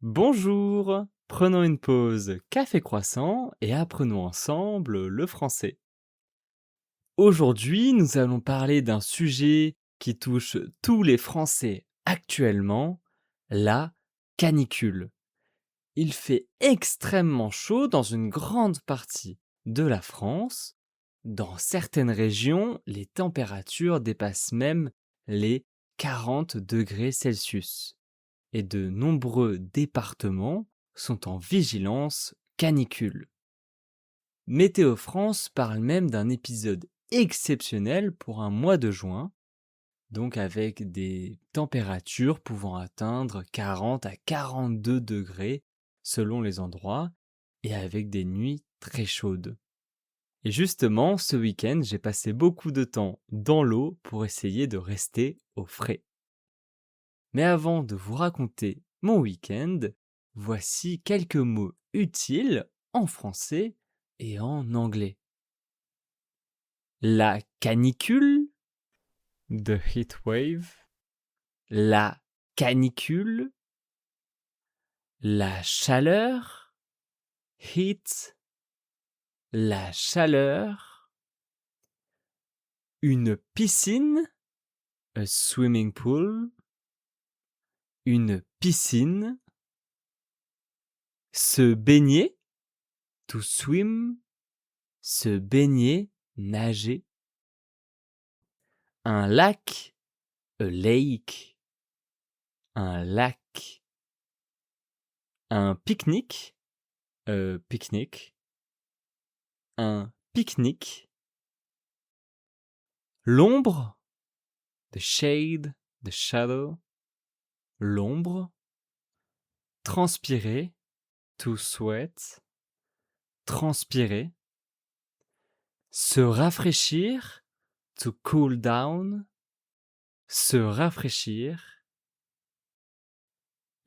Bonjour, prenons une pause café croissant et apprenons ensemble le français. Aujourd'hui, nous allons parler d'un sujet qui touche tous les Français actuellement, la canicule. Il fait extrêmement chaud dans une grande partie de la France. Dans certaines régions, les températures dépassent même les 40 degrés Celsius et de nombreux départements sont en vigilance canicule. Météo France parle même d'un épisode exceptionnel pour un mois de juin, donc avec des températures pouvant atteindre 40 à 42 degrés selon les endroits et avec des nuits très chaudes. Et justement, ce week-end, j'ai passé beaucoup de temps dans l'eau pour essayer de rester au frais. Mais avant de vous raconter mon week-end, voici quelques mots utiles en français et en anglais. La canicule, the heat wave, la canicule, la chaleur, heat, la chaleur, une piscine, a swimming pool, une piscine, se baigner, to swim, se baigner, nager, un lac, a lake, un lac, un pique-nique, a picnic, un pique-nique, l'ombre, the shade, the shadow, l'ombre, transpirer, to sweat, transpirer, se rafraîchir, to cool down, se rafraîchir,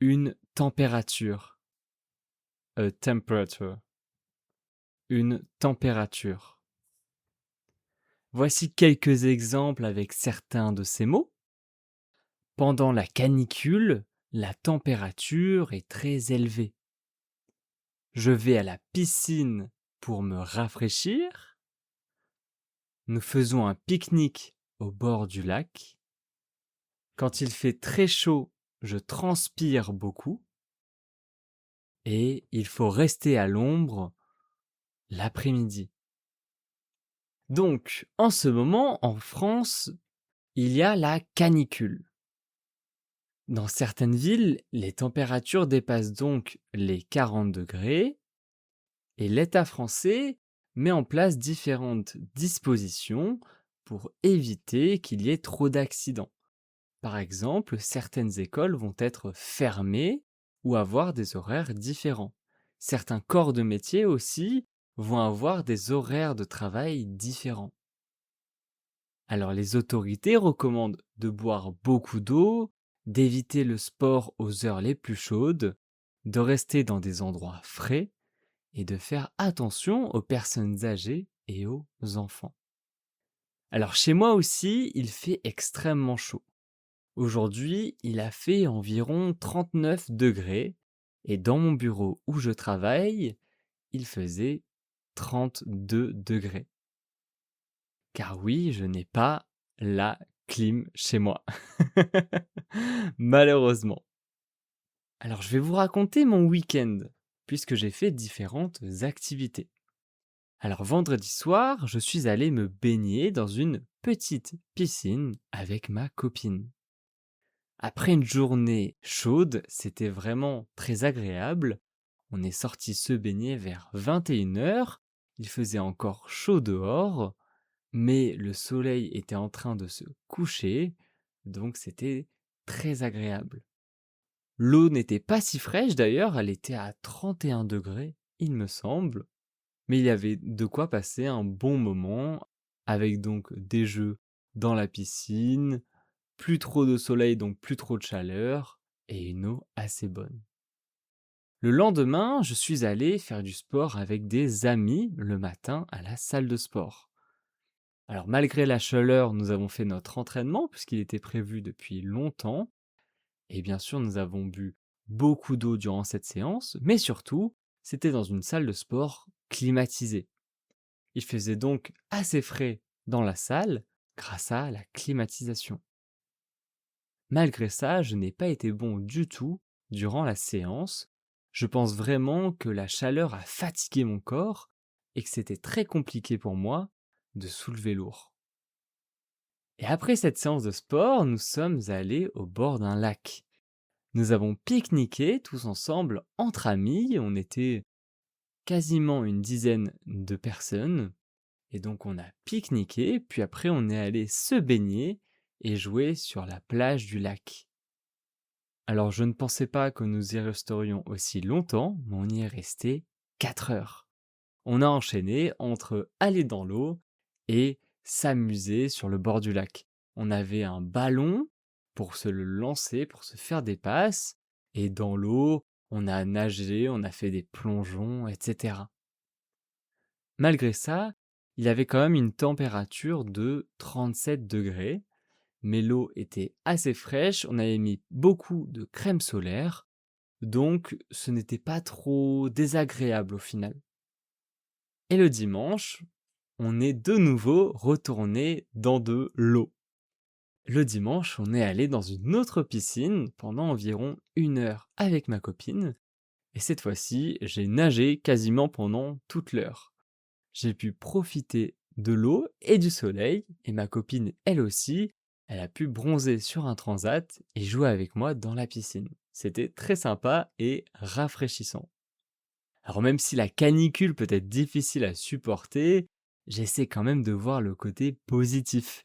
une température, a temperature, une température. Voici quelques exemples avec certains de ces mots. Pendant la canicule, la température est très élevée. Je vais à la piscine pour me rafraîchir. Nous faisons un pique-nique au bord du lac. Quand il fait très chaud, je transpire beaucoup. Et il faut rester à l'ombre l'après-midi. Donc, en ce moment, en France, il y a la canicule. Dans certaines villes, les températures dépassent donc les 40 degrés et l'État français met en place différentes dispositions pour éviter qu'il y ait trop d'accidents. Par exemple, certaines écoles vont être fermées ou avoir des horaires différents. Certains corps de métier aussi vont avoir des horaires de travail différents. Alors les autorités recommandent de boire beaucoup d'eau, d'éviter le sport aux heures les plus chaudes, de rester dans des endroits frais et de faire attention aux personnes âgées et aux enfants. Alors chez moi aussi, il fait extrêmement chaud. Aujourd'hui, il a fait environ 39 degrés et dans mon bureau où je travaille, il faisait 32 degrés. Car oui, je n'ai pas la clim chez moi. Malheureusement. Alors je vais vous raconter mon week-end, puisque j'ai fait différentes activités. Alors vendredi soir, je suis allé me baigner dans une petite piscine avec ma copine. Après une journée chaude, c'était vraiment très agréable. On est sorti se baigner vers 21h. Il faisait encore chaud dehors, mais le soleil était en train de se coucher, donc c'était très agréable. L'eau n'était pas si fraîche d'ailleurs, elle était à 31 degrés, il me semble, mais il y avait de quoi passer un bon moment, avec donc des jeux dans la piscine, plus trop de soleil, donc plus trop de chaleur, et une eau assez bonne. Le lendemain, je suis allé faire du sport avec des amis le matin à la salle de sport. Alors malgré la chaleur, nous avons fait notre entraînement puisqu'il était prévu depuis longtemps et bien sûr nous avons bu beaucoup d'eau durant cette séance, mais surtout, c'était dans une salle de sport climatisée. Il faisait donc assez frais dans la salle grâce à la climatisation. Malgré ça, je n'ai pas été bon du tout durant la séance. Je pense vraiment que la chaleur a fatigué mon corps et que c'était très compliqué pour moi de soulever lourd. Et après cette séance de sport, nous sommes allés au bord d'un lac. Nous avons pique-niqué tous ensemble entre amis. On était quasiment une dizaine de personnes. Et donc on a pique-niqué, puis après on est allé se baigner et jouer sur la plage du lac. Alors je ne pensais pas que nous y resterions aussi longtemps, mais on y est resté 4 heures. On a enchaîné entre aller dans l'eau et s'amuser sur le bord du lac. On avait un ballon pour se le lancer, pour se faire des passes, et dans l'eau, on a nagé, on a fait des plongeons, etc. Malgré ça, il y avait quand même une température de 37 degrés, mais l'eau était assez fraîche, on avait mis beaucoup de crème solaire, donc ce n'était pas trop désagréable au final. Et le dimanche, on est de nouveau retourné dans de l'eau. Le dimanche, on est allé dans une autre piscine pendant environ 1 heure avec ma copine, et cette fois-ci, j'ai nagé quasiment pendant toute l'heure. J'ai pu profiter de l'eau et du soleil, et ma copine, elle aussi, elle a pu bronzer sur un transat et jouer avec moi dans la piscine. C'était très sympa et rafraîchissant. Alors même si la canicule peut être difficile à supporter, j'essaie quand même de voir le côté positif.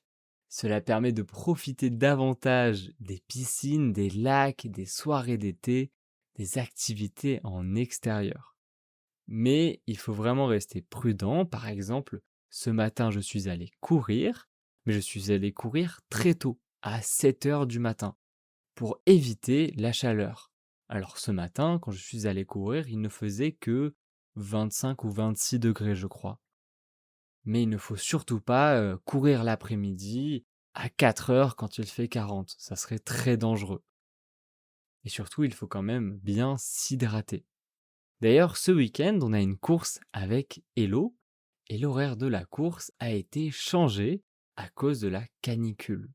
Cela permet de profiter davantage des piscines, des lacs, des soirées d'été, des activités en extérieur. Mais il faut vraiment rester prudent. Par exemple, ce matin, je suis allé courir, mais je suis allé courir très tôt, à 7 heures du matin, pour éviter la chaleur. Alors ce matin, quand je suis allé courir, il ne faisait que 25 ou 26 degrés, je crois. Mais il ne faut surtout pas courir l'après-midi à 4 heures quand il fait 40. Ça serait très dangereux. Et surtout, il faut quand même bien s'hydrater. D'ailleurs, ce week-end, on a une course avec Hello, et l'horaire de la course a été changé à cause de la canicule.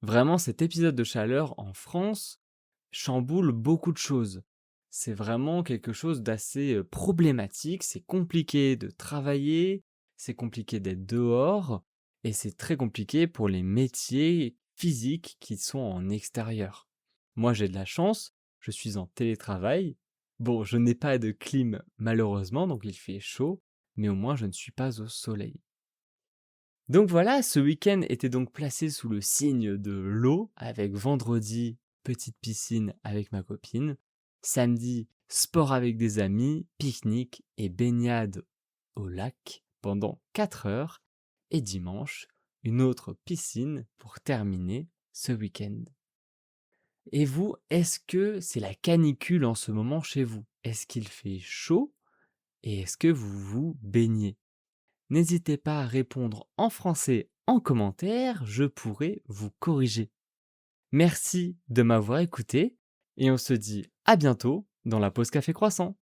Vraiment, cet épisode de chaleur en France chamboule beaucoup de choses. C'est vraiment quelque chose d'assez problématique, c'est compliqué de travailler, c'est compliqué d'être dehors, et c'est très compliqué pour les métiers physiques qui sont en extérieur. Moi, j'ai de la chance, je suis en télétravail. Bon, je n'ai pas de clim malheureusement, donc il fait chaud, mais au moins je ne suis pas au soleil. Donc voilà, ce week-end était donc placé sous le signe de l'eau, avec vendredi, petite piscine avec ma copine, samedi, sport avec des amis, pique-nique et baignade au lac pendant 4 heures, et dimanche, une autre piscine pour terminer ce week-end. Et vous, est-ce que c'est la canicule en ce moment chez vous? Est-ce qu'il fait chaud et est-ce que vous vous baignez? N'hésitez pas à répondre en français en commentaire, je pourrai vous corriger. Merci de m'avoir écouté et on se dit à bientôt dans la pause café croissant.